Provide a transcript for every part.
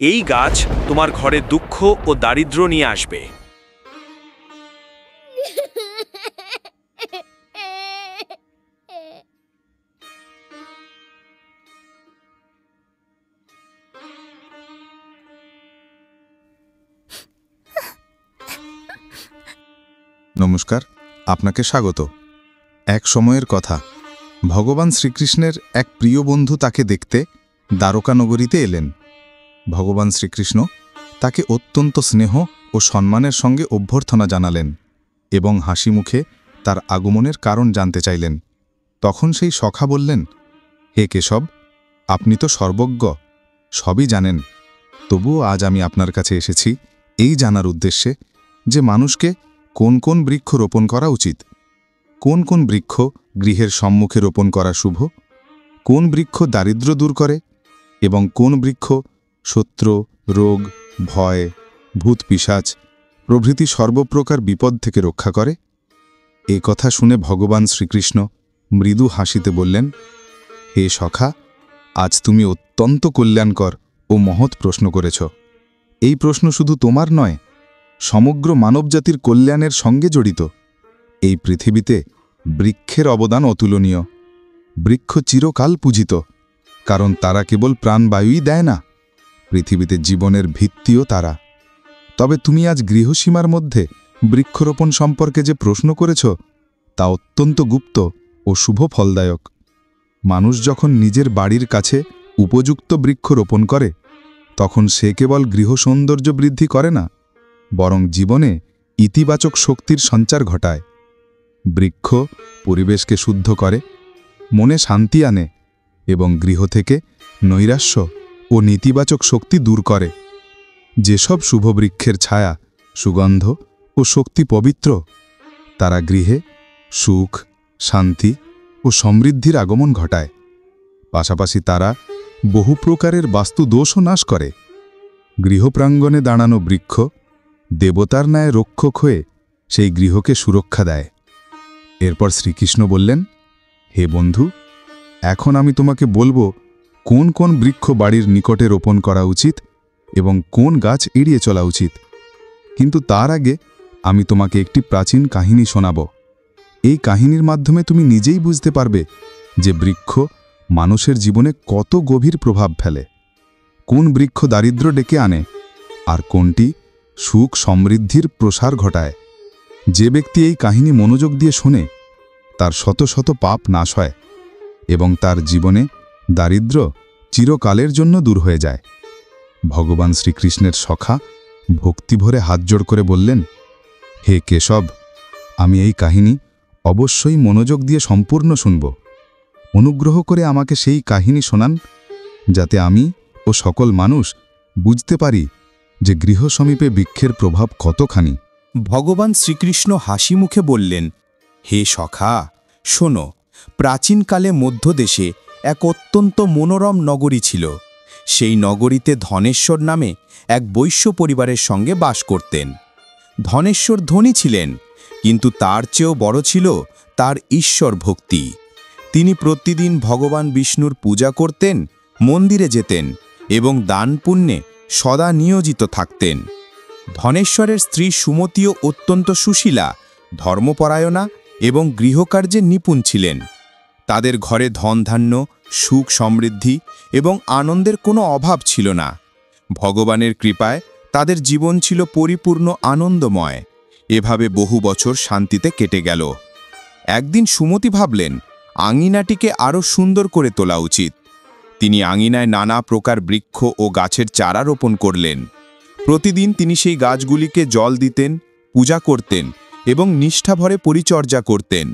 এই গাছ তোমার ঘরে দুঃখ ও দারিদ্র্য নিয়ে আসবে। নমস্কার, আপনাকে স্বাগত। এক সময়ের কথা, ভগবান শ্রীকৃষ্ণের এক প্রিয় বন্ধু তাকে দেখতে দ্বারকা নগরীতে এলেন। ভগবান শ্রীকৃষ্ণ তাকে অত্যন্ত স্নেহ ও সম্মানের সঙ্গে অভ্যর্থনা জানালেন এবং হাসি মুখে তার আগমনের কারণ জানতে চাইলেন। তখন সেই সখা বললেন, হে কেশব, আপনি তো সর্বজ্ঞ, সবই জানেন, তবুও আজ আমি আপনার কাছে এসেছি এই জানার উদ্দেশ্যে যে মানুষকে কোন কোন বৃক্ষ রোপণ করা উচিত, কোন কোন বৃক্ষ গৃহের সম্মুখে রোপণ করা শুভ, কোন বৃক্ষ দারিদ্র্য দূর করে এবং কোন বৃক্ষ শত্রু, রোগ, ভয়, ভূত পিশাচ প্রভৃতি সর্বপ্রকার বিপদ থেকে রক্ষা করে। এ কথা শুনে ভগবান শ্রীকৃষ্ণ মৃদু হাসিতে বললেন, হে সখা, আজ তুমি অত্যন্ত কল্যাণকর ও মহৎ প্রশ্ন করেছ। এই প্রশ্ন শুধু তোমার নয়, সমগ্র মানবজাতির কল্যাণের সঙ্গে জড়িত। এই পৃথিবীতে বৃক্ষের অবদান অতুলনীয়। বৃক্ষ চিরকাল পূজিত, কারণ তারা কেবল প্রাণবায়ুই দেয় না, পৃথিবীতে জীবনের ভিত্তিও তারা। তবে তুমি আজ গৃহসীমার মধ্যে বৃক্ষরোপণ সম্পর্কে যে প্রশ্ন করেছ, তা অত্যন্ত গুপ্ত ও শুভ ফলদায়ক। মানুষ যখন নিজের বাড়ির কাছে উপযুক্ত বৃক্ষ রোপণ করে, তখন সে কেবল গৃহ সৌন্দর্য বৃদ্ধি করে না, বরং জীবনে ইতিবাচক শক্তির সঞ্চার ঘটায়। বৃক্ষ পরিবেশকে শুদ্ধ করে, মনে শান্তি আনে এবং গৃহ থেকে নৈরাশ্য ও নেতিবাচক শক্তি দূর করে। যেসব শুভ বৃক্ষের ছায়া, সুগন্ধ ও শক্তি পবিত্র, তারা গৃহে সুখ, শান্তি ও সমৃদ্ধির আগমন ঘটায়। পাশাপাশি তারা বহু প্রকারের বাস্তুদোষও নাশ করে। গৃহপ্রাঙ্গণে দাঁড়ানো বৃক্ষ দেবতার ন্যায় রক্ষক হয়ে সেই গৃহকে সুরক্ষা দেয়। এরপর শ্রীকৃষ্ণ বললেন, হে বন্ধু, এখন আমি তোমাকে বলবো কোন কোন বৃক্ষ বাড়ির নিকটে রোপণ করা উচিত এবং কোন গাছ এড়িয়ে চলা উচিত। কিন্তু তার আগে আমি তোমাকে একটি প্রাচীন কাহিনী শোনাব। এই কাহিনীর মাধ্যমে তুমি নিজেই বুঝতে পারবে যে বৃক্ষ মানুষের জীবনে কত গভীর প্রভাব ফেলে, কোন বৃক্ষ দারিদ্র্য ডেকে আনে আর কোনটি সুখ সমৃদ্ধির প্রসার ঘটায়। যে ব্যক্তি এই কাহিনী মনোযোগ দিয়ে শোনে, তার শত শত পাপ নাশ হয় এবং তার জীবনে দারিদ্র্য চিরকালের জন্য দূর হয়ে যায়। ভগবান শ্রীকৃষ্ণের সখা ভক্তিভরে হাতজোড় করে বললেন, হে কেশব, আমি এই কাহিনী অবশ্যই মনোযোগ দিয়ে সম্পূর্ণ শুনব। অনুগ্রহ করে আমাকে সেই কাহিনী শোনান, যাতে আমি ও সকল মানুষ বুঝতে পারি যে গৃহ সমীপে বৃক্ষের প্রভাব কতখানি। ভগবান শ্রীকৃষ্ণ হাসি মুখে বললেন, হে সখা, শোনো, প্রাচীনকালে মধ্যদেশে এক অত্যন্ত মনোরম নগরী ছিল। সেই নগরীতে ধনেশ্বর নামে এক বৈশ্য পরিবারের সঙ্গে বাস করতেন। ধনেশ্বর ধনী ছিলেন, কিন্তু তার চেয়েও বড় ছিল তার ঈশ্বর ভক্তি। তিনি প্রতিদিন ভগবান বিষ্ণুর পূজা করতেন, মন্দিরে যেতেন এবং দান পুণ্যে সদা নিয়োজিত থাকতেন। ধনেশ্বরের স্ত্রী সুমতিও অত্যন্ত সুশীলা, ধর্মপরায়ণা এবং গৃহকার্যে নিপুণ ছিলেন। তাদের ঘরে ধনধান্য, সুখ সমৃদ্ধি এবং আনন্দের কোনো অভাব ছিল না। ভগবানের কৃপায় তাদের জীবন ছিল পরিপূর্ণ আনন্দময়। এভাবে বহু বছর শান্তিতে কেটে গেল। একদিন সুমতি ভাবলেন, আঙিনাটিকে আরও সুন্দর করে তোলা উচিত। তিনি আঙিনায় নানা প্রকার বৃক্ষ ও গাছের চারা রোপণ করলেন। প্রতিদিন তিনি সেই গাছগুলিকে জল দিতেন, পূজা করতেন এবং নিষ্ঠাভরে পরিচর্যা করতেন।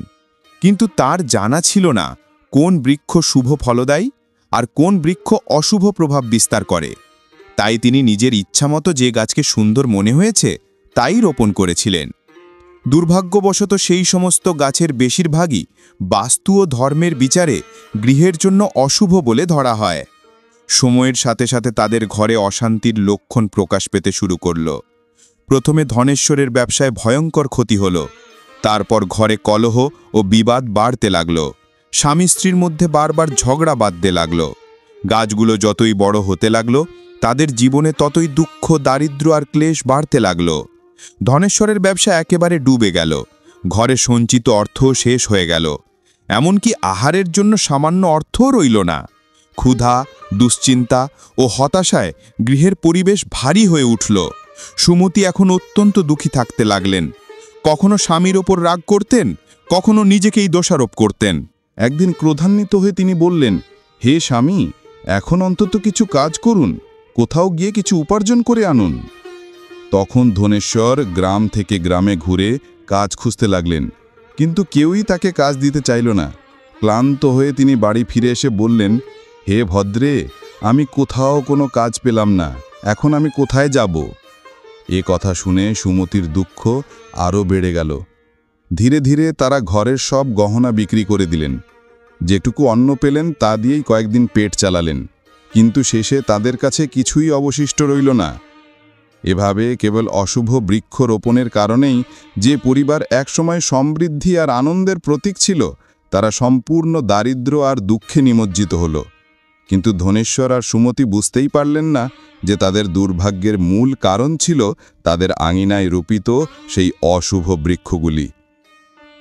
কিন্তু তার জানা ছিল না কোন বৃক্ষ শুভ ফলদায়ী আর কোন বৃক্ষ অশুভ প্রভাব বিস্তার করে। তাই তিনি নিজের ইচ্ছামতো যে গাছকে সুন্দর মনে হয়েছে তাই রোপণ করেছিলেন। দুর্ভাগ্যবশত সেই সমস্ত গাছের বেশিরভাগই বাস্তু ও ধর্মের বিচারে গৃহের জন্য অশুভ বলে ধরা হয়। সময়ের সাথে সাথে তাদের ঘরে অশান্তির লক্ষণ প্রকাশ পেতে শুরু করল। প্রথমে ধনেশ্বরের ব্যবসায় ভয়ঙ্কর ক্ষতি হল। তারপর ঘরে কলহ ও বিবাদ বাড়তে লাগল। স্বামী স্ত্রীর মধ্যে বারবার ঝগড়া বাঁধতে লাগল। গাছগুলো যতই বড় হতে লাগল, তাদের জীবনে ততই দুঃখ, দারিদ্র্য আর ক্লেশ বাড়তে লাগল। ধনেশ্বরের ব্যবসা একেবারে ডুবে গেল। ঘরে সঞ্চিত অর্থ শেষ হয়ে গেল। এমনকি আহারের জন্য সামান্য অর্থও রইল না। ক্ষুধা, দুশ্চিন্তা ও হতাশায় গৃহের পরিবেশ ভারী হয়ে উঠল। সুমতি এখন অত্যন্ত দুঃখী থাকতে লাগলেন। কখনো স্বামীর ওপর রাগ করতেন, কখনো নিজেকেই দোষারোপ করতেন। একদিন ক্রোধান্বিত হয়ে তিনি বললেন, হে স্বামী, এখন অন্তত কিছু কাজ করুন, কোথাও গিয়ে কিছু উপার্জন করে আনুন। তখন ধনেশ্বর গ্রাম থেকে গ্রামে ঘুরে কাজ খুঁজতে লাগলেন, কিন্তু কেউই তাকে কাজ দিতে চাইল না। ক্লান্ত হয়ে তিনি বাড়ি ফিরে এসে বললেন, হে ভদ্রে, আমি কোথাও কোনো কাজ পেলাম না, এখন আমি কোথায় যাব? এ কথা শুনে সুমতির দুঃখ আরও বেড়ে গেল। ধীরে ধীরে তারা ঘরের সব গহনা বিক্রি করে দিলেন। যেটুকু অন্ন পেলেন তা দিয়েই কয়েকদিন পেট চালালেন, কিন্তু শেষে তাদের কাছে কিছুই অবশিষ্ট রইল না। এভাবে কেবল অশুভ বৃক্ষ রোপণের কারণেই যে পরিবার একসময় সমৃদ্ধি আর আনন্দের প্রতীক ছিল, তারা সম্পূর্ণ দারিদ্র্য আর দুঃখে নিমজ্জিত হল। কিন্তু ধনেশ্বর আর সুমতি বুঝতেই পারলেন না যে তাদের দুর্ভাগ্যের মূল কারণ ছিল তাদের আঙিনায় রোপিত সেই অশুভ বৃক্ষগুলি।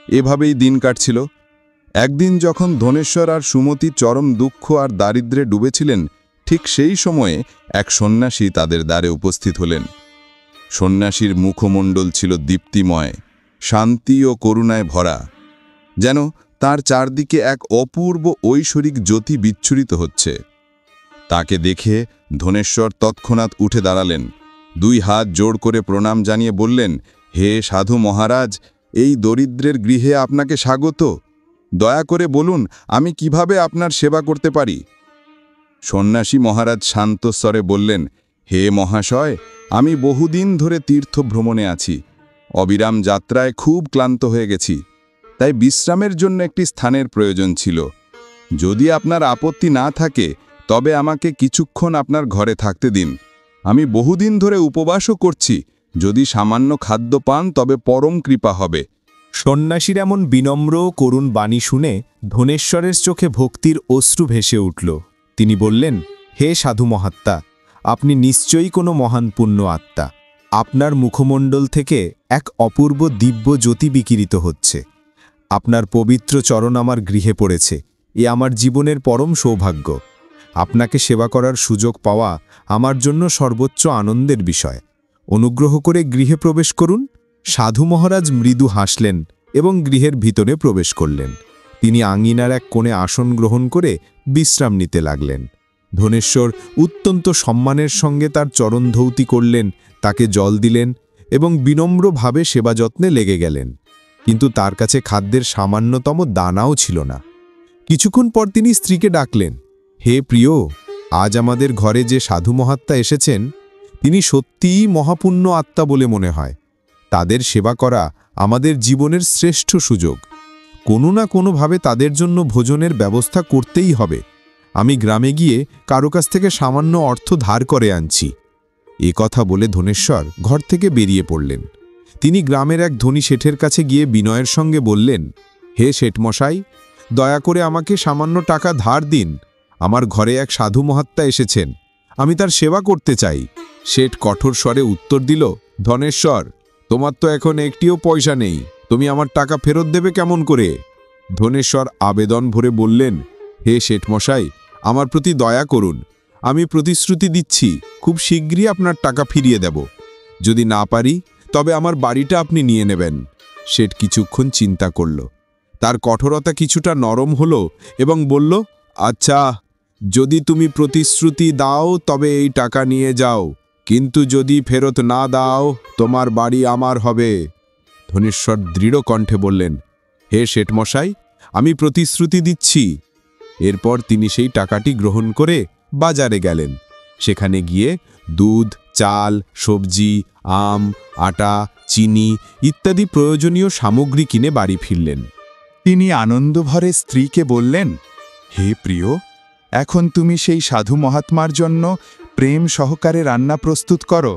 এভাবেই দিন কাটছিল। একদিন যখন ধনেশ্বর আর সুমতি চরম দুঃখ আর দারিদ্র্যে ডুবেছিলেন, ঠিক সেই সময়ে এক সন্ন্যাসী তাদের দ্বারে উপস্থিত হলেন। সন্ন্যাসীর মুখমণ্ডল ছিল দীপ্তিময়, শান্তি ও করুণায় ভরা, যেন তার চারদিকে এক অপূর্ব ঐশ্বরিক জ্যোতি বিচ্ছুরিত হচ্ছে। তাকে দেখে ধনেশ্বর তৎক্ষণাৎ উঠে দাঁড়ালেন, 2 হাত জোড় করে প্রণাম জানিয়ে বললেন, হে সাধু মহারাজ, এই দরিদ্রের গৃহে আপনাকে স্বাগত। দয়া করে বলুন, আমি কিভাবে আপনার সেবা করতে পারি? সন্ন্যাসী মহারাজ শান্ত স্বরে বললেন, হে মহাশয়, আমি বহুদিন ধরে তীর্থ ভ্রমণে আছি। অবিরাম যাত্রায় খুব ক্লান্ত হয়ে গেছি, তাই বিশ্রামের জন্য একটি স্থানের প্রয়োজন ছিল। যদি আপনার আপত্তি না থাকে তবে আমাকে কিছুক্ষণ আপনার ঘরে থাকতে দিন। আমি বহুদিন ধরে উপবাসও করছি, যদি সামান্য খাদ্য পান তবে পরম কৃপা হবে। সন্ন্যাসীর এমন বিনম্র ও করুণ বাণী শুনে ধনেশ্বরের চোখে ভক্তির অশ্রু ভেসে উঠল। তিনি বললেন, হে সাধু মহাত্মা, আপনি নিশ্চয়ই কোনো মহান পুণ্য আত্মা। আপনার মুখমণ্ডল থেকে এক অপূর্ব দিব্য জ্যোতি বিকিরিত হচ্ছে। আপনার পবিত্র চরণ আমার গৃহে পড়েছে, এ আমার জীবনের পরম সৌভাগ্য। আপনাকে সেবা করার সুযোগ পাওয়া আমার জন্য সর্বোচ্চ আনন্দের বিষয়। অনুগ্রহ করে গৃহে প্রবেশ করুন। সাধু মহারাজ মৃদু হাসলেন এবং গৃহের ভিতরে প্রবেশ করলেন। তিনি আঙিনার এক কোণে আসন গ্রহণ করে বিশ্রাম নিতে লাগলেন। ধনেশ্বর অত্যন্ত সম্মানের সঙ্গে তার চরণ ধৌতি করলেন, তাকে জল দিলেন এবং বিনম্রভাবে সেবা যত্নে লেগে গেলেন। কিন্তু তার কাছে খাদ্যের সামান্যতম দানাও ছিল না। কিছুক্ষণ পর তিনি স্ত্রীকে ডাকলেন, হে প্রিয়, আজ আমাদের ঘরে যে সাধু মহাত্মা এসেছেন, তিনি সত্যিই মহাপুণ্য আত্মা বলে মনে হয়। তাদের সেবা করা আমাদের জীবনের শ্রেষ্ঠ সুযোগ। কোনো না কোনোভাবে তাদের জন্য ভোজনের ব্যবস্থা করতেই হবে। আমি গ্রামে গিয়ে কারো কাছ থেকে সামান্য অর্থ ধার করে আনছি। এ কথা বলে ধনেশ্বর ঘর থেকে বেরিয়ে পড়লেন। তিনি গ্রামের এক ধনী শেঠের কাছে গিয়ে বিনয়ের সঙ্গে বললেন, হে শেঠমশাই, দয়া করে আমাকে সামান্য টাকা ধার দিন। আমার ঘরে এক সাধু মহাত্মা এসেছেন, আমি তার সেবা করতে চাই। শেঠ কঠোর স্বরে উত্তর দিল, ধনেশ্বর, তোমার তো এখন একটিও পয়সা নেই, তুমি আমার টাকা ফেরত দেবে কেমন করে? ধনেশ্বর আবেদন ভরে বললেন, হে শেঠমশাই, আমার প্রতি দয়া করুন। আমি প্রতিশ্রুতি দিচ্ছি খুব শীঘ্রই আপনার টাকা ফিরিয়ে দেব। যদি না পারি তবে আমার বাড়িটা আপনি নিয়ে নেবেন। শেঠ কিছুক্ষণ চিন্তা করল। তার কঠোরতা কিছুটা নরম হলো এবং বলল, আচ্ছা, যদি তুমি প্রতিশ্রুতি দাও তবে এই টাকা নিয়ে যাও, কিন্তু যদি ফেরত না দাও তোমার বাড়ি আমার হবে। ধনেশ্বর দৃঢ় কণ্ঠে বললেন, হে শেঠমশাই, আমি প্রতিশ্রুতি দিচ্ছি। এরপর তিনি সেই টাকাটি গ্রহণ করে বাজারে গেলেন। সেখানে গিয়ে দুধ, চাল, সবজি, আম, আটা, চিনি ইত্যাদি প্রয়োজনীয় সামগ্রী কিনে বাড়ি ফিরলেন। তিনি আনন্দভরে স্ত্রীকে বললেন, হে প্রিয়, এখন তুমি সেই সাধু মহাত্মার জন্য প্রেম সহকারে রান্না প্রস্তুত করো।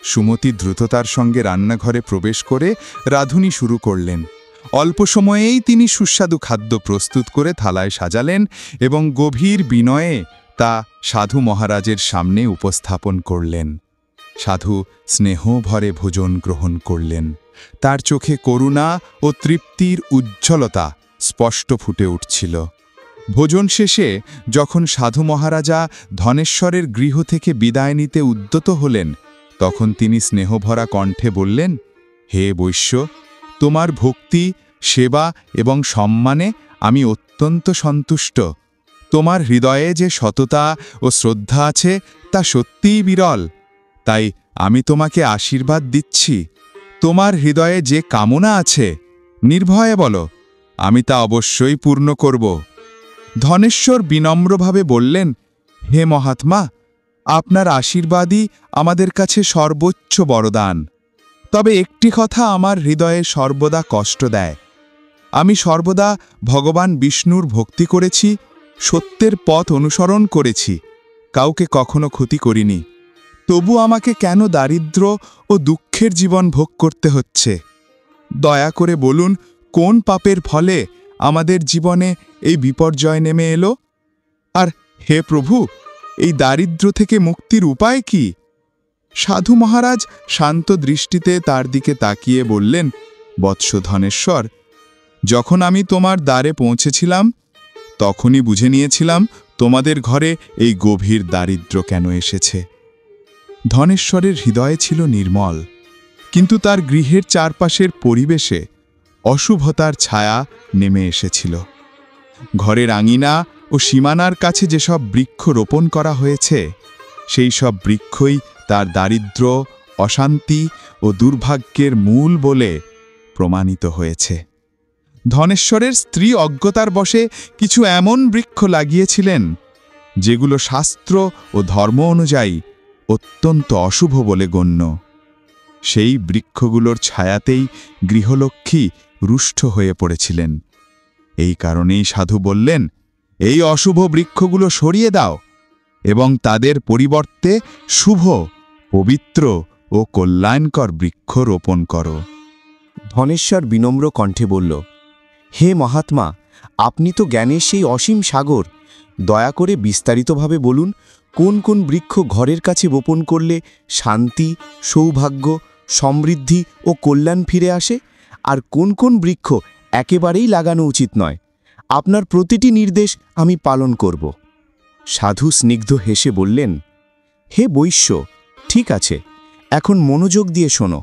সুমতি দ্রুততার সঙ্গে রান্নাঘরে প্রবেশ করে রাঁধুনি শুরু করলেন। অল্প সময়েই তিনি সুস্বাদু খাদ্য প্রস্তুত করে থালায় সাজালেন এবং গভীর বিনয়ে তা সাধু মহারাজের সামনে উপস্থাপন করলেন। সাধু স্নেহ ভরে ভোজন গ্রহণ করলেন। তার চোখে করুণা ও তৃপ্তির উজ্জ্বলতা স্পষ্ট ফুটে উঠছিল। ভোজন শেষে যখন সাধু মহারাজা ধনেশ্বরের গৃহ থেকে বিদায় নিতে উদ্যত হলেন, তখন তিনি স্নেহভরা কণ্ঠে বললেন, হে বৈশ্য, তোমার ভক্তি, সেবা এবং সম্মানে আমি অত্যন্ত সন্তুষ্ট। তোমার হৃদয়ে যে সততা ও শ্রদ্ধা আছে তা সত্যিই বিরল। তাই আমি তোমাকে আশীর্বাদ দিচ্ছি। তোমার হৃদয়ে যে কামনা আছে, নির্ভয়ে বলো, আমি তা অবশ্যই পূর্ণ করব। ধনেশ্বর বিনম্রভাবে বললেন, হে মহাত্মা, আপনার আশীর্বাদই আমাদের কাছে সর্বোচ্চ বরদান। তবে একটি কথা আমার হৃদয়ে সর্বদা কষ্ট দেয়। আমি সর্বদা ভগবান বিষ্ণুর ভক্তি করেছি, সত্যের পথ অনুসরণ করেছি, কাউকে কখনো ক্ষতি করিনি। তবু আমাকে কেন দারিদ্র্য ও দুঃখের জীবন ভোগ করতে হচ্ছে? দয়া করে বলুন, কোন পাপের ফলে আমাদের জীবনে এই বিপর্যয় নেমে এলো? আর হে প্রভু, এই দারিদ্র্য থেকে মুক্তির উপায় কি? সাধু মহারাজ শান্ত দৃষ্টিতে তার দিকে তাকিয়ে বললেন, বৎস ধনেশ্বর, যখন আমি তোমার দ্বারে পৌঁছেছিলাম, তখনই বুঝে নিয়েছিলাম তোমাদের ঘরে এই গভীর দারিদ্র্য কেন এসেছে। ধনেশ্বরের হৃদয়ে ছিল নির্মল, কিন্তু তার গৃহের চারপাশের পরিবেশে অশুভতার ছায়া নেমে এসেছিল। ঘরের আঙিনা ও সীমানার কাছে যেসব বৃক্ষ রোপণ করা হয়েছে, সেই সব বৃক্ষই তার দারিদ্র্য, অশান্তি ও দুর্ভাগ্যের মূল বলে প্রমাণিত হয়েছে। ধনেশ্বরের স্ত্রী অজ্ঞতার বশে কিছু এমন বৃক্ষ লাগিয়েছিলেন, যেগুলো শাস্ত্র ও ধর্ম অনুযায়ী অত্যন্ত অশুভ বলে গণ্য। সেই বৃক্ষগুলোর ছায়াতেই গৃহলক্ষ্মী রুষ্ট হয়ে পড়েছিলেন। এই কারণেই সাধু বললেন, এই অশুভ বৃক্ষগুলো সরিয়ে দাও এবং তাদের পরিবর্তে শুভ, পবিত্র ও কল্যাণকর বৃক্ষ রোপণ করো। ধনেশ্বর বিনম্র কণ্ঠে বলল, হে মহাত্মা, আপনি তো জ্ঞানের সেই অসীম সাগর। দয়া করে বিস্তারিতভাবে বলুন, কোন কোন বৃক্ষ ঘরের কাছে বপন করলে শান্তি, সৌভাগ্য, সমৃদ্ধি ও কল্যাণ ফিরে আসে, আর কোন কোন বৃক্ষ একেবারেই লাগানো উচিত নয়। আপনার প্রতিটি নির্দেশ আমি পালন করব। সাধু স্নিগ্ধ হেসে বললেন, হে বৈশ্য, ঠিক আছে, এখন মনোযোগ দিয়ে শোনো।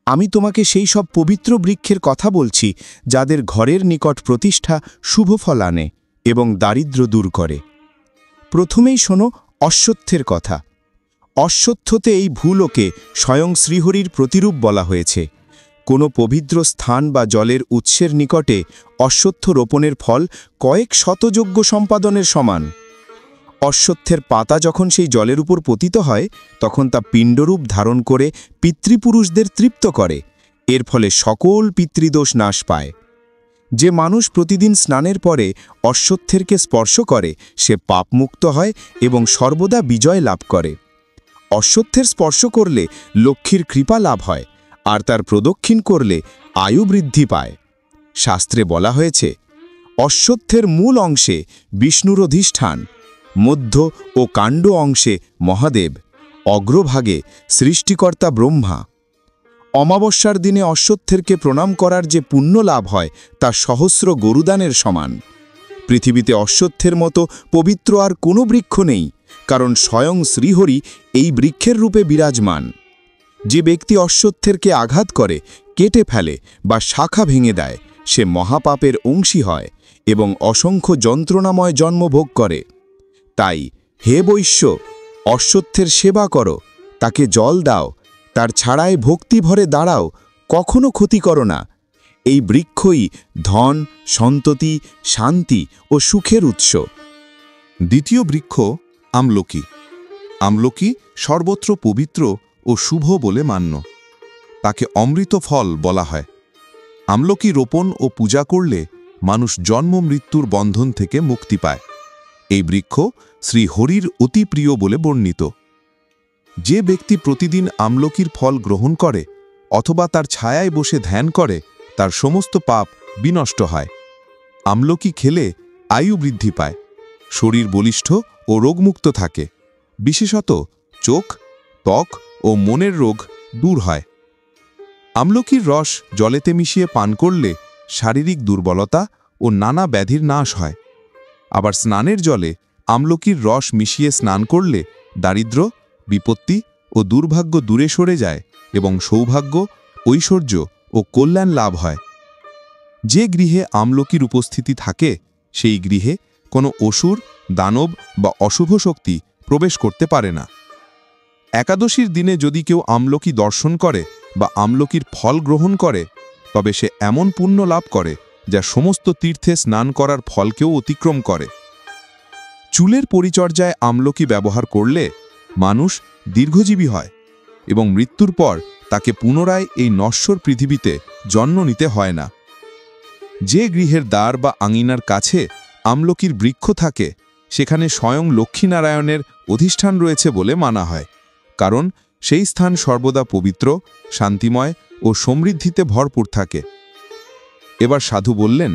আমি তোমাকে সেই সব পবিত্র বৃক্ষের কথা বলছি, যাদের ঘরের নিকট প্রতিষ্ঠা শুভ ফল আনে এবং দারিদ্র্য দূর করে। প্রথমেই শোনো অশ্বত্থের কথা। অশ্বত্থতে এই ভূলোকে স্বয়ং শ্রীহরির প্রতিরূপ বলা হয়েছে। কোনো পবিত্র স্থান বা জলের উৎসের নিকটে অশ্বত্থ রোপণের ফল কয়েক শতযজ্ঞ সম্পাদনের সমান। অশ্বত্থের পাতা যখন সেই জলের উপর পতিত হয়, তখন তা পিণ্ডরূপ ধারণ করে পিতৃপুরুষদের তৃপ্ত করে। এর ফলে সকল পিতৃদোষ নাশ পায়। যে মানুষ প্রতিদিন স্নানের পরে অশ্বত্থেরকে স্পর্শ করে, সে পাপমুক্ত হয় এবং সর্বদা বিজয় লাভ করে। অশ্বত্থের স্পর্শ করলে লক্ষ্মীর কৃপা লাভ হয়, আর তার প্রদক্ষিণ করলে আয়ু বৃদ্ধি পায়। শাস্ত্রে বলা হয়েছে, অশ্বত্থের মূল অংশে বিষ্ণুর অধিষ্ঠান, মধ্য ও কাণ্ড অংশে মহাদেব, অগ্রভাগে সৃষ্টিকর্তা ব্রহ্মা। অমাবস্যার দিনে অশ্বত্থেরকে প্রণাম করার যে পুণ্য লাভ হয়, তা সহস্র গরুদানের সমান। পৃথিবীতে অশ্বত্থের মতো পবিত্র আর কোনো বৃক্ষ নেই, কারণ স্বয়ং শ্রীহরি এই বৃক্ষের রূপে বিরাজমান। যে ব্যক্তি অশ্বত্থেরকে আঘাত করে, কেটে ফেলে বা শাখা ভেঙে দেয়, সে মহাপাপের অংশী হয় এবং অসংখ্য যন্ত্রণাময় জন্ম ভোগ করে। তাই হে বৈশ্য, অশ্বত্থের সেবা করো, তাকে জল দাও, তার ছাড়ায় ভক্তি ভরে দাঁড়াও, কখনো ক্ষতি করো না। এই বৃক্ষই ধন, সন্ততি, শান্তি ও সুখের উৎস। দ্বিতীয় বৃক্ষ আমলকি। আমলকি সর্বত্র পবিত্র ও শুভ বলে মান্য। তাকে অমৃত ফল বলা হয়। আমলকি রোপণ ও পূজা করলে মানুষ জন্ম মৃত্যুর বন্ধন থেকে মুক্তি পায়। এই বৃক্ষ শ্রী হরির অতি প্রিয় বলে বর্ণিত। যে ব্যক্তি প্রতিদিন আমলকির ফল গ্রহণ করে অথবা তার ছায়ায় বসে ধ্যান করে, তার সমস্ত পাপ বিনষ্ট হয়। আমলকি খেলে আয়ু বৃদ্ধি পায়। শরীর বলিষ্ঠ ও রোগমুক্ত থাকে। বিশেষত চোখ, ত্বক ও মনের রোগ দূর হয়। আমলকির রস জলেতে মিশিয়ে পান করলে শারীরিক দুর্বলতা ও নানা ব্যাধির নাশ হয়। আবার স্নানের জলে আমলকির রস মিশিয়ে স্নান করলে দারিদ্র্য, বিপত্তি ও দুর্ভাগ্য দূরে সরে যায় এবং সৌভাগ্য, ঐশ্বর্য ও কল্যাণ লাভ হয়। যে গৃহে আমলকির উপস্থিতি থাকে সেই গৃহে কোনো অসুর, দানব বা অশুভ শক্তি প্রবেশ করতে পারে না। একাদশীর দিনে যদি কেউ আমলকি দর্শন করে বা আমলকির ফল গ্রহণ করে তবে সে এমন পুণ্য লাভ করে যা সমস্ত তীর্থে স্নান করার ফলকেও অতিক্রম করে। চুলের পরিচর্যায় আমলকি ব্যবহার করলে মানুষ দীর্ঘজীবী হয় এবং মৃত্যুর পর তাকে পুনরায় এই নশ্বর পৃথিবীতে জন্ম নিতে হয় না। যে গৃহের দ্বার বা আঙিনার কাছে আমলকির বৃক্ষ থাকে সেখানে স্বয়ং লক্ষ্মীনারায়ণের অধিষ্ঠান রয়েছে বলে মানা হয়, কারণ সেই স্থান সর্বদা পবিত্র, শান্তিময় ও সমৃদ্ধিতে ভরপুর থাকে। এবার সাধু বললেন,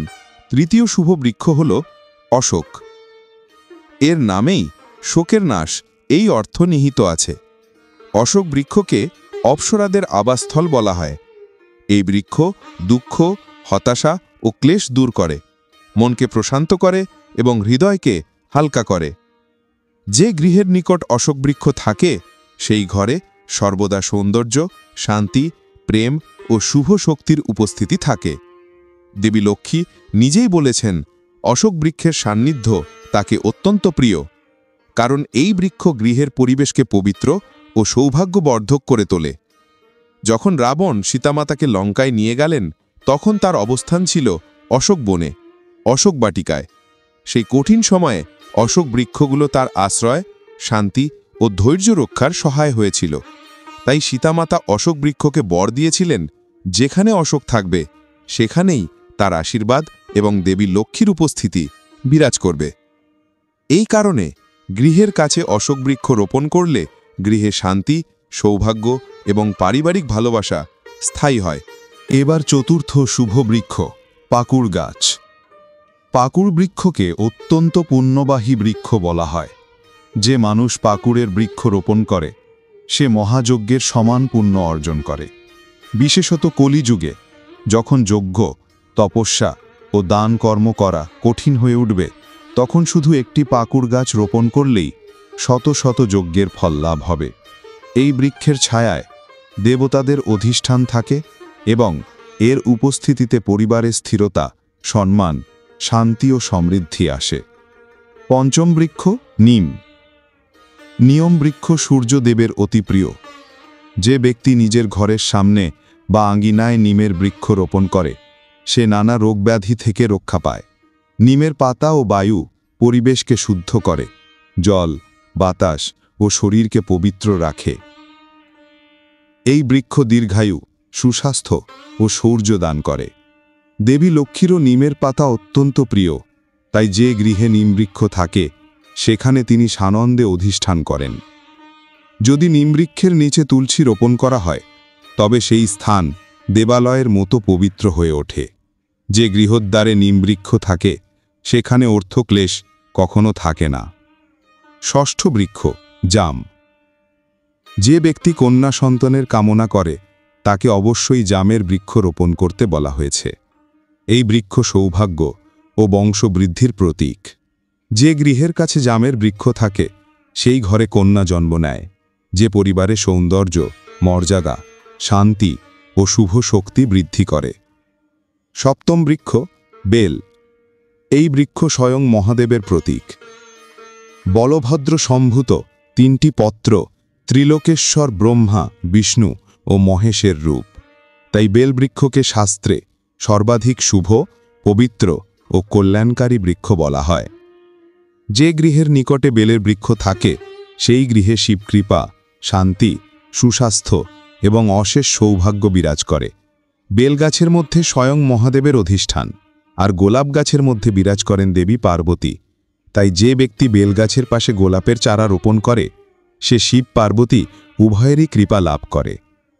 তৃতীয় শুভ বৃক্ষ হল অশোক। এর নামেই শোকের নাশ এই অর্থ নিহিত আছে। অশোক বৃক্ষকে অপ্সরাদের আবাসস্থল বলা হয়। এই বৃক্ষ দুঃখ, হতাশা ও ক্লেশ দূর করে, মনকে প্রশান্ত করে এবং হৃদয়কে হালকা করে। যে গৃহের নিকট অশোক বৃক্ষ থাকে সেই ঘরে সর্বদা সৌন্দর্য, শান্তি, প্রেম ও শুভ শক্তির উপস্থিতি থাকে। দেবী লক্ষ্মী নিজেই বলেছেন অশোক বৃক্ষের সান্নিধ্য তাকে অত্যন্ত প্রিয়, কারণ এই বৃক্ষ গৃহের পরিবেশকে পবিত্র ও সৌভাগ্যবর্ধক করে তোলে। যখন রাবণ সীতামাতাকে লঙ্কায় নিয়ে গেলেন তখন তার অবস্থান ছিল অশোক বনে, অশোক বাটিকায়। সেই কঠিন সময়ে অশোক বৃক্ষগুলো তার আশ্রয়, শান্তি ও ধৈর্য রক্ষার সহায় হয়েছিল। তাই সীতামাতা অশোক বৃক্ষকে বর দিয়েছিলেন, যেখানে অশোক থাকবে সেখানেই তার আশীর্বাদ এবং দেবী লক্ষ্মীর উপস্থিতি বিরাজ করবে। এই কারণে গৃহের কাছে অশোক বৃক্ষ রোপণ করলে গৃহে শান্তি, সৌভাগ্য এবং পারিবারিক ভালোবাসা স্থায়ী হয়। এবার চতুর্থ শুভ বৃক্ষ পাকুড় গাছ। পাকুড় বৃক্ষকে অত্যন্ত পুণ্যবাহী বৃক্ষ বলা হয়। যে মানুষ পাকুড়ের বৃক্ষ রোপণ করে সে মহাযজ্ঞের সমান পুণ্য অর্জন করে। বিশেষত কলিযুগে যখন যজ্ঞ, তপস্যা ও দান কর্ম করা কঠিন হয়ে উঠবে তখন শুধু একটি পাকুড় গাছ রোপণ করলেই শত শত যজ্ঞের ফল লাভ হবে। এই বৃক্ষের ছায়ায় দেবতাদের অধিষ্ঠান থাকে এবং এর উপস্থিতিতে পরিবারের স্থিরতা, সম্মান, শান্তি ও সমৃদ্ধি আসে। পঞ্চম বৃক্ষ নিম। নিয়ম বৃক্ষ সূর্যদেবের অতি প্রিয়। যে ব্যক্তি নিজের ঘরের সামনে বা আঙ্গিনায় নিমের বৃক্ষ রোপণ করে সে নানা রোগব্যাধি থেকে রক্ষা পায়। নিমের পাতা ও বায়ু পরিবেশকে শুদ্ধ করে, জল, বাতাস ও শরীরকে পবিত্র রাখে। এই বৃক্ষ দীর্ঘায়ু, সুস্বাস্থ্য ও শৌর্য দান করে। দেবী লক্ষ্মীরও নিমের পাতা অত্যন্ত প্রিয়, তাই যে গৃহে নিমবৃক্ষ থাকে সেখানে তিনি সানন্দে অধিষ্ঠান করেন। যদি নিমবৃক্ষের নিচে তুলসী রোপণ করা হয় তবে সেই স্থান দেবালয়ের মতো পবিত্র হয়ে ওঠে। যে গৃহদ্বারে নিমবৃক্ষ থাকে সেখানে অর্থক্লেশ কখনো থাকে না। ষষ্ঠ বৃক্ষ জাম। যে ব্যক্তি কন্যা সন্তানের কামনা করে তাকে অবশ্যই জামের বৃক্ষ রোপণ করতে বলা হয়েছে। এই বৃক্ষ সৌভাগ্য ও বংশবৃদ্ধির প্রতীক। যে গৃহের কাছে জামের বৃক্ষ থাকে সেই ঘরে কন্যা জন্ম নেয়, যে পরিবারে সৌন্দর্য, মর্যাদা, শান্তি ও শুভ শক্তি বৃদ্ধি করে। সপ্তম বৃক্ষ বেল। এই বৃক্ষ স্বয়ং মহাদেবের প্রতীক। বলভদ্র সম্ভূত তিনটি পত্র ত্রিলোকেশ্বর ব্রহ্মা, বিষ্ণু ও মহেশের রূপ। তাই বেলবৃক্ষকে শাস্ত্রে সর্বাধিক শুভ, পবিত্র ও কল্যাণকারী বৃক্ষ বলা হয়। যে গৃহের নিকটে বেলের বৃক্ষ থাকে সেই গৃহে শিবকৃপা, শান্তি, সুস্বাস্থ্য এবং অশেষ সৌভাগ্য বিরাজ করে। বেলগাছের মধ্যে স্বয়ং মহাদেবের অধিষ্ঠান, আর গোলাপ গাছের মধ্যে বিরাজ করেন দেবী পার্বতী। তাই যে ব্যক্তি বেলগাছের পাশে গোলাপের চারা রোপণ করে সে শিব পার্বতী উভয়েরই কৃপা লাভ করে।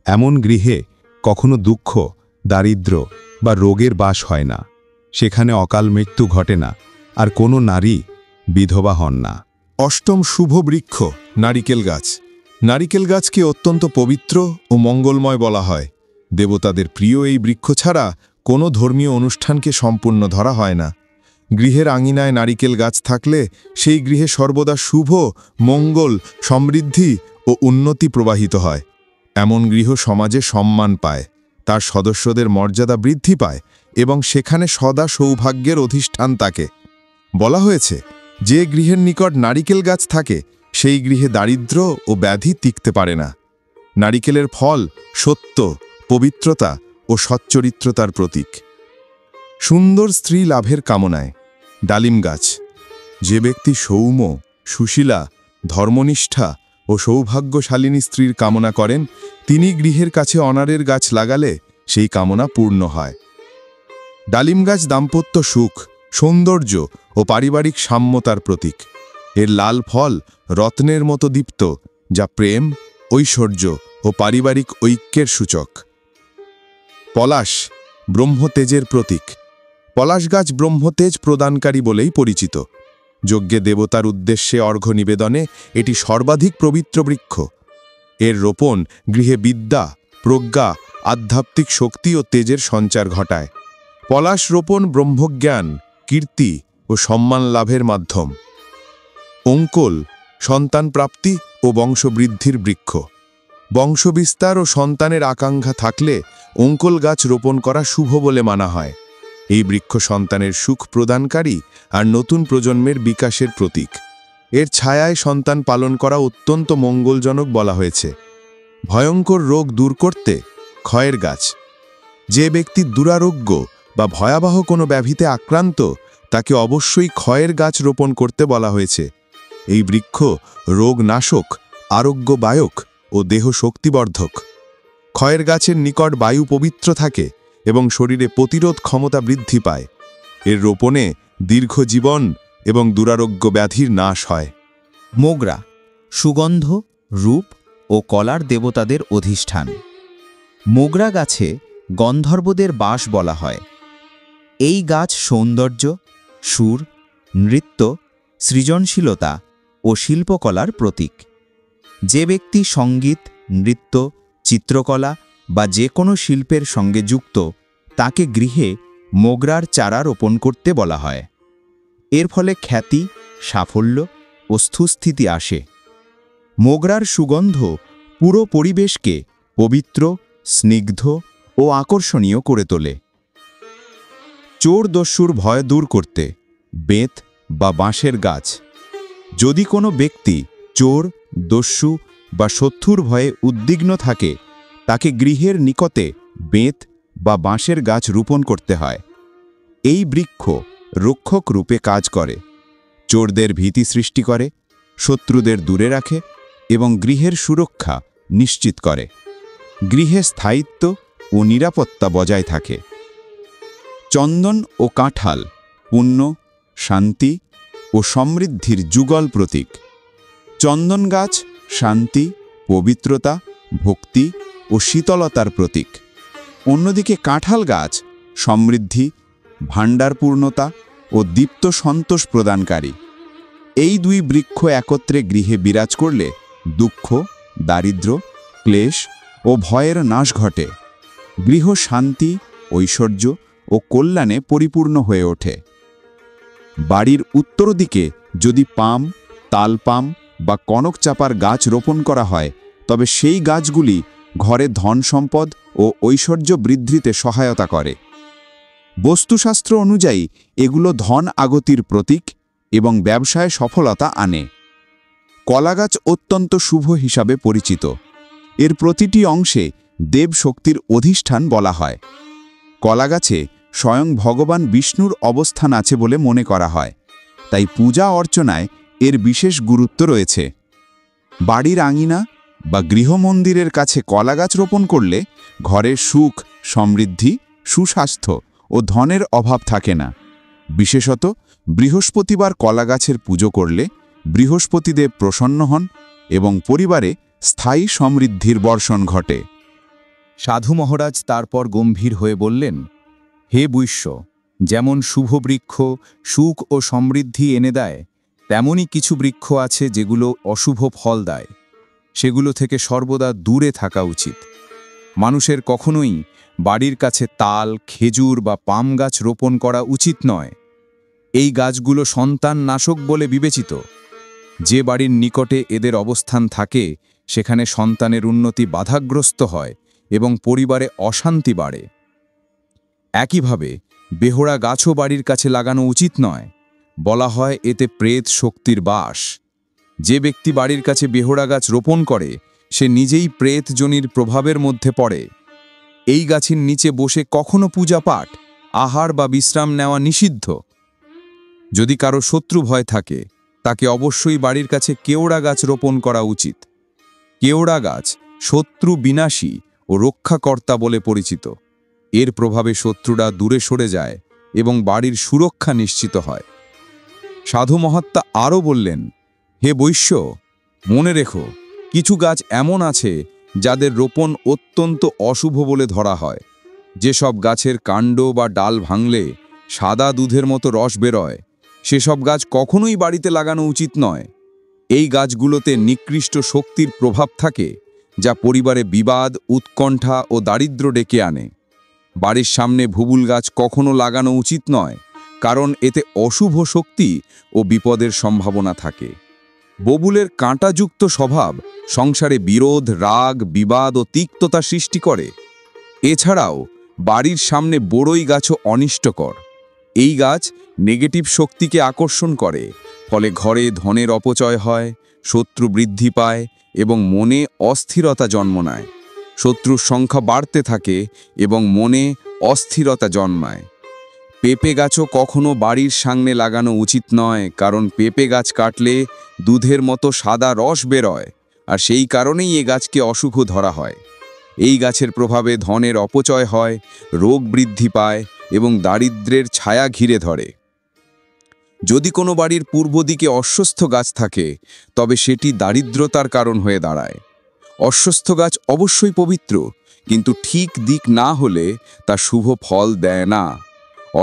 এমন গৃহে কখনো দুঃখ, দারিদ্র্য বা রোগের বাস হয় না। সেখানে অকাল মৃত্যু ঘটে না, আর কোনো নারী বিধবা হন না। অষ্টম শুভ বৃক্ষ নারিকেল গাছ। নারিকেল গাছকে অত্যন্ত পবিত্র ও মঙ্গলময় বলা হয়। দেবতাদের প্রিয় এই বৃক্ষ ছাড়া কোনো ধর্মীয় অনুষ্ঠানকে সম্পূর্ণ ধরা হয় না। গৃহের আঙিনায় নারিকেল গাছ থাকলে সেই গৃহে সর্বদা শুভ, মঙ্গল, সমৃদ্ধি ও উন্নতি প্রবাহিত হয়। এমন গৃহ সমাজে সম্মান পায়, তার সদস্যদের মর্যাদা বৃদ্ধি পায় এবং সেখানে সদা সৌভাগ্যের অধিষ্ঠান থাকে। বলা হয়েছে, যে গৃহের নিকট নারিকেল গাছ থাকে সেই গৃহে দারিদ্র্য ও ব্যাধি টিকতে পারে না। নারিকেলের ফল সত্য, পবিত্রতা ও সচ্চরিত্রতার প্রতীক। সুন্দর স্ত্রী লাভের কামনায় ডালিম গাছ। যে ব্যক্তি সৌম্য, সুশীলা, ধর্মনিষ্ঠা ও সৌভাগ্যশালিনী স্ত্রীর কামনা করেন, তিনি গৃহের কাছে অনারের গাছ লাগালে সেই কামনা পূর্ণ হয়। ডালিম গাছ দাম্পত্য সুখ, সৌন্দর্য ও পারিবারিক সাম্যতার প্রতীক। এর লাল ফল রত্নের মতো দীপ্ত, যা প্রেম, ঐশ্বর্য ও পারিবারিক ঐক্যের সূচক। পলাশ ব্রহ্মতেজের প্রতীক। পলাশ গাছ ব্রহ্মতেজ প্রদানকারী বলেই পরিচিত। যজ্ঞে দেবতার উদ্দেশ্যে অর্ঘ্য নিবেদনে এটি সর্বাধিক পবিত্র বৃক্ষ। এর রোপণ গৃহে বিদ্যা, প্রজ্ঞা, আধ্যাত্মিক শক্তি ও তেজের সঞ্চার ঘটায়। পলাশ রোপণ ব্রহ্মজ্ঞান, কীর্তি ও সম্মান লাভের মাধ্যম। অঙ্কল সন্তান প্রাপ্তি ও বংশবৃদ্ধির বৃক্ষ। বংশবিস্তার ও সন্তানের আকাঙ্ক্ষা থাকলে অঙ্কল গাছ রোপণ করা শুভ বলে মানা হয়। এই বৃক্ষ সন্তানের সুখ প্রদানকারী আর নতুন প্রজন্মের বিকাশের প্রতীক। এর ছায়ায় সন্তান পালন করা অত্যন্ত মঙ্গলজনক বলা হয়েছে। ভয়ঙ্কর রোগ দূর করতে খয়ের গাছ। যে ব্যক্তি দুরারোগ্য বা ভয়াবহ কোনো ব্যাধিতে আক্রান্ত, তাকে অবশ্যই খয়ের গাছ রোপণ করতে বলা হয়েছে। এই বৃক্ষ রোগনাশক, আরোগ্যবায়ক ও দেহ শক্তিবর্ধক। খয়ের গাছের নিকট বায়ু পবিত্র থাকে এবং শরীরে প্রতিরোধ ক্ষমতা বৃদ্ধি পায়। এর রোপণে দীর্ঘ জীবন এবং দুরারোগ্য ব্যাধির নাশ হয়। মোগরা সুগন্ধ, রূপ ও কলার দেবতাদের অধিষ্ঠান। মোগরা গাছে গন্ধর্বদের বাস বলা হয়। এই গাছ সৌন্দর্য, সুর, নৃত্য, সৃজনশীলতা ও শিল্পকলার প্রতীক। যে ব্যক্তি সঙ্গীত, নৃত্য, চিত্রকলা বা যে কোনো শিল্পের সঙ্গে যুক্ত, তাকে গৃহে মোগরার চারা রোপণ করতে বলা হয়। এর ফলে খ্যাতি, সাফল্য ও সুস্থিতি আসে। মোগরার সুগন্ধ পুরো পরিবেশকে পবিত্র, স্নিগ্ধ ও আকর্ষণীয় করে তোলে। চোর দস্যুর ভয় দূর করতে বেত বা বাঁশের গাছ। যদি কোনো ব্যক্তি চোর, দস্যু বা শত্রুর ভয়ে উদ্বিগ্ন থাকে, তাকে গৃহের নিকটে বেত বা বাঁশের গাছ রোপণ করতে হয়। এই বৃক্ষ রক্ষক রূপে কাজ করে, চোরদের ভীতি সৃষ্টি করে, শত্রুদের দূরে রাখে এবং গৃহের সুরক্ষা নিশ্চিত করে। গৃহে স্থায়িত্ব ও নিরাপত্তা বজায় থাকে। চন্দন ও কাঁঠাল পুণ্য, শান্তি ও সমৃদ্ধির যুগল প্রতীক। চন্দন গাছ শান্তি, পবিত্রতা, ভক্তি ও শীতলতার প্রতীক। অন্যদিকে কাঁঠাল গাছ সমৃদ্ধি, ভাণ্ডারপূর্ণতা ও দীপ্ত সন্তোষ প্রদানকারী। এই দুই বৃক্ষ একত্রে গৃহে বিরাজ করলে দুঃখ, দারিদ্র্য, ক্লেশ ও ভয়ের নাশ ঘটে। গৃহ শান্তি, ঐশ্বর্য ও কল্যাণে পরিপূর্ণ হয়ে ওঠে। বাড়ির উত্তর দিকে যদি পাম, তালপাম বা কনকচাপার গাছ রোপণ করা হয়, তবে সেই গাছগুলি ঘরে ধন সম্পদ ও ঐশ্বর্য বৃদ্ধিতে সহায়তা করে। বস্তুশাস্ত্র অনুযায়ী এগুলো ধন আগতির প্রতীক এবং ব্যবসায় সফলতা আনে। কলাগাছ অত্যন্ত শুভ হিসাবে পরিচিত। এর প্রতিটি অংশে দেবশক্তির অধিষ্ঠান বলা হয়। কলাগাছে স্বয়ং ভগবান বিষ্ণুর অবস্থান আছে বলে মনে করা হয়, তাই পূজা অর্চনায় এর বিশেষ গুরুত্ব রয়েছে। বাড়ির আঙিনা বা গৃহমন্দিরের কাছে কলাগাছ রোপণ করলে ঘরে সুখ, সমৃদ্ধি, সুস্বাস্থ্য ও ধনের অভাব থাকে না। বিশেষত বৃহস্পতিবার কলাগাছের পুজো করলে বৃহস্পতিদেব প্রসন্ন হন এবং পরিবারে স্থায়ী সমৃদ্ধির বর্ষণ ঘটে। সাধু মহারাজ তারপর গম্ভীর হয়ে বললেন, হে বৈশ্য, যেমন শুভ বৃক্ষ সুখ ও সমৃদ্ধি এনে দেয়, তেমনই কিছু বৃক্ষ আছে যেগুলো অশুভ ফল দেয়। সেগুলো থেকে সর্বদা দূরে থাকা উচিত। মানুষের কখনোই বাড়ির কাছে তাল, খেজুর বা পাম গাছ রোপণ করা উচিত নয়। এই গাছগুলো সন্তান নাশক বলে বিবেচিত। যে বাড়ির নিকটে এদের অবস্থান থাকে সেখানে সন্তানের উন্নতি বাধাগ্রস্ত হয় এবং পরিবারে অশান্তি বাড়ে। একইভাবে বেহড়া গাছও বাড়ির কাছে লাগানো উচিত নয়। বলা হয় এতে প্রেত শক্তির বাস। যে ব্যক্তি বাড়ির কাছে বেহড়া গাছ রোপণ করে সে নিজেই প্রেতজনির প্রভাবের মধ্যে পড়ে। এই গাছের নিচে বসে কখনো পূজা পাঠ, আহার বা বিশ্রাম নেওয়া নিষিদ্ধ। যদি কারো শত্রু ভয় থাকে তাকে অবশ্যই বাড়ির কাছে কেওড়া গাছ রোপণ করা উচিত। কেওড়া গাছ শত্রু বিনাশী ও রক্ষাকর্তা বলে পরিচিত। এর প্রভাবে শত্রুরা দূরে সরে যায় এবং বাড়ির সুরক্ষা নিশ্চিত হয়। সাধু মহাত্মা আরও বললেন, হে বৈশ্য, মনে রেখো, কিছু গাছ এমন আছে যাদের রোপণ অত্যন্ত অশুভ বলে ধরা হয়। যেসব গাছের কাণ্ড বা ডাল ভাঙলে সাদা দুধের মতো রস বেরোয়, সেসব গাছ কখনোই বাড়িতে লাগানো উচিত নয়। এই গাছগুলোতে নিকৃষ্ট শক্তির প্রভাব থাকে, যা পরিবারে বিবাদ, উৎকণ্ঠা ও দারিদ্র্য ডেকে আনে। বাড়ির সামনে ভুবুল গাছ কখনো লাগানো উচিত নয়, কারণ এতে অশুভ শক্তি ও বিপদের সম্ভাবনা থাকে। ববুলের কাঁটাযুক্ত স্বভাব সংসারে বিরোধ, রাগ, বিবাদ ও তিক্ততা সৃষ্টি করে। এছাড়াও বাড়ির সামনে বড়ই গাছও অনিষ্টকর। এই গাছ নেগেটিভ শক্তিকে আকর্ষণ করে, ফলে ঘরে ধনের অপচয় হয়, শত্রু বৃদ্ধি পায় এবং মনে অস্থিরতা জন্ম নেয়। শত্রুর সংখ্যা বাড়তে থাকে এবং মনে অস্থিরতা জন্মায়। পেঁপে গাছও কখনো বাড়ির সামনে লাগানো উচিত নয়, কারণ পেঁপে গাছ কাটলে দুধের মতো সাদা রস বেরোয়, আর সেই কারণেই এ গাছকে অশুভ ধরা হয়। এই গাছের প্রভাবে ধনের অপচয় হয়, রোগ বৃদ্ধি পায় এবং দারিদ্র্যের ছায়া ঘিরে ধরে। যদি কোনো বাড়ির পূর্ব দিকে অশ্বত্থ গাছ থাকে তবে সেটি দারিদ্রতার কারণ হয়ে দাঁড়ায়। অশ্বত্থ গাছ অবশ্যই পবিত্র, কিন্তু ঠিক দিক না হলে তা শুভ ফল দেয় না।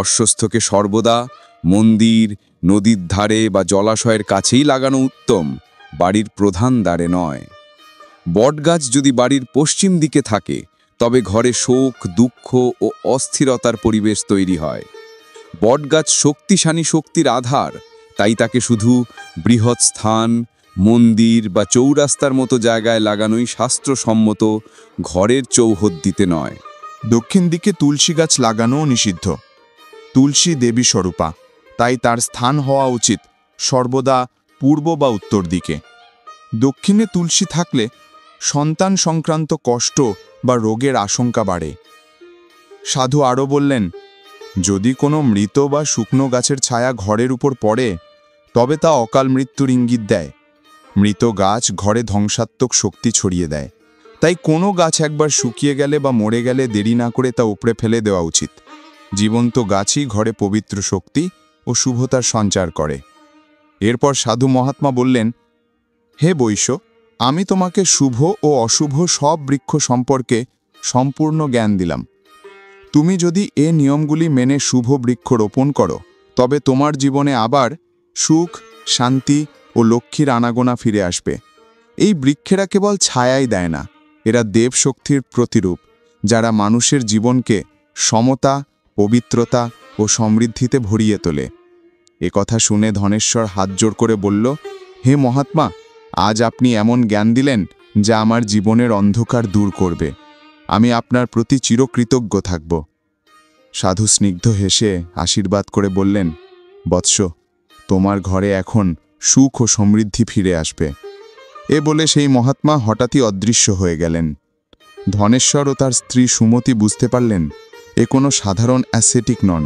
অশ্বত্থকে সর্বদা মন্দির, নদীর ধারে বা জলাশয়ের কাছেই লাগানো উত্তম, বাড়ির প্রধান দ্বারে নয়। বটগাছ যদি বাড়ির পশ্চিম দিকে থাকে তবে ঘরে শোক, দুঃখ ও অস্থিরতার পরিবেশ তৈরি হয়। বটগাছ শক্তিশালী শক্তির আধার, তাই তাকে শুধু বৃহৎ স্থান, মন্দির বা চৌরাস্তার মতো জায়গায় লাগানোই শাস্ত্রসম্মত, ঘরের চৌহদ্দিতে নয়। দক্ষিণ দিকে তুলসী গাছ লাগানোও নিষিদ্ধ। তুলসী দেবী স্বরূপা, তাই তার স্থান হওয়া উচিত সর্বদা পূর্ব বা উত্তর দিকে। দক্ষিণে তুলসী থাকলে সন্তান সংক্রান্ত কষ্ট বা রোগের আশঙ্কা বাড়ে। সাধু আরও বললেন, যদি কোনো মৃত বা শুকনো গাছের ছায়া ঘরের উপর পড়ে তবে তা অকাল মৃত্যুর ইঙ্গিত দেয়। মৃত গাছ ঘরে ধ্বংসাত্মক শক্তি ছড়িয়ে দেয়। তাই কোনো গাছ একবার শুকিয়ে গেলে বা মরে গেলে দেরি না করে তা উপড়ে ফেলে দেওয়া উচিত। জীবন্ত গাছই ঘরে পবিত্র শক্তি ও শুভতার সঞ্চার করে। এরপর সাধু মহাত্মা বললেন, হে বৈশ্য, আমি তোমাকে শুভ ও অশুভ সব বৃক্ষ সম্পর্কে সম্পূর্ণ জ্ঞান দিলাম। তুমি যদি এ নিয়মগুলি মেনে শুভ বৃক্ষ রোপণ করো তবে তোমার জীবনে আবার সুখ, শান্তি ও লক্ষ্মীর আনাগোনা ফিরে আসবে। এই বৃক্ষেরা কেবল ছায়াই দেয় না, এরা দেবশক্তির প্রতিরূপ, যারা মানুষের জীবনকে সমতা, পবিত্রতা ও সমৃদ্ধিতে ভরিয়ে তোলে। কথা শুনে ধনেশ্বর হাত জোড় করে বলল, হে মহাত্মা, আজ আপনি এমন জ্ঞান দিলেন যা আমার জীবনের অন্ধকার দূর করবে। আমি আপনার প্রতি চিরকৃতজ্ঞ থাকব। সাধু স্নিগ্ধ হেসে আশীর্বাদ করে বললেন, বৎস, তোমার ঘরে এখন সুখ ও সমৃদ্ধি ফিরে আসবে। এ বলে সেই মহাত্মা হঠাৎই অদৃশ্য হয়ে গেলেন। ধনেশ্বর ও তার স্ত্রী সুমতি বুঝতে পারলেন এ কোনো সাধারণ অ্যাসেটিক নন,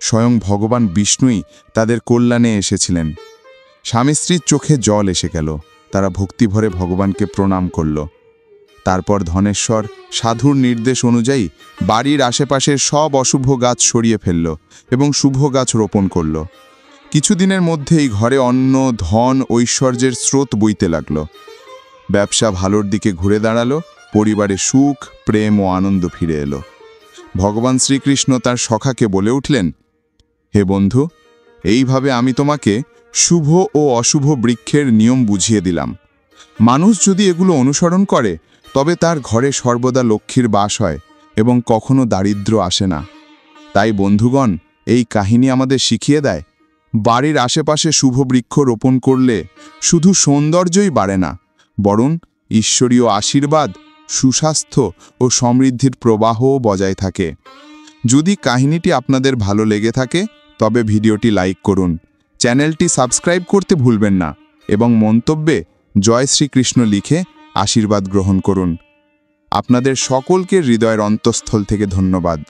স্বয়ং ভগবান বিষ্ণুই তাদের কল্যাণে এসেছিলেন। স্বামী স্ত্রীর চোখে জল এসে গেল। তারা ভক্তিভরে ভগবানকে প্রণাম করল। তারপর ধনেশ্বর সাধুর নির্দেশ অনুযায়ী বাড়ির আশেপাশের সব অশুভ গাছ সরিয়ে ফেলল এবং শুভ গাছ রোপণ করল। কিছুদিনের মধ্যেই ঘরে অন্ন, ধন, ঐশ্বর্যের স্রোত বইতে লাগল। ব্যবসা ভালোর দিকে ঘুরে দাঁড়ালো, পরিবারে সুখ, প্রেম ও আনন্দ ফিরে এলো। ভগবান শ্রীকৃষ্ণ তার সখাকে বলে উঠলেন, হে বন্ধু, এইভাবে আমি তোমাকে শুভ ও অশুভ বৃক্ষের নিয়ম বুঝিয়ে দিলাম। মানুষ যদি এগুলো অনুসরণ করে তবে তার ঘরে সর্বদা লক্ষ্মীর বাস হয় এবং কখনো দারিদ্র্য আসে না। তাই বন্ধুগণ, এই কাহিনী আমাদের শিখিয়ে দেয়, বাড়ির আশেপাশে শুভ বৃক্ষ রোপণ করলে শুধু সৌন্দর্যই বাড়ে না, বরং ঈশ্বরীয় আশীর্বাদ, সুস্বাস্থ্য ও সমৃদ্ধির প্রবাহও বজায় থাকে। যদি কাহিনীটি আপনাদের ভালো লেগে থাকে তবে ভিডিওটি লাইক করুন, চ্যানেলটি সাবস্ক্রাইব করতে ভুলবেন না এবং মন্তব্যে জয় শ্রীকৃষ্ণ লিখে আশীর্বাদ গ্রহণ করুন। আপনাদের সকলকে হৃদয়ের অন্তঃস্থল থেকে ধন্যবাদ।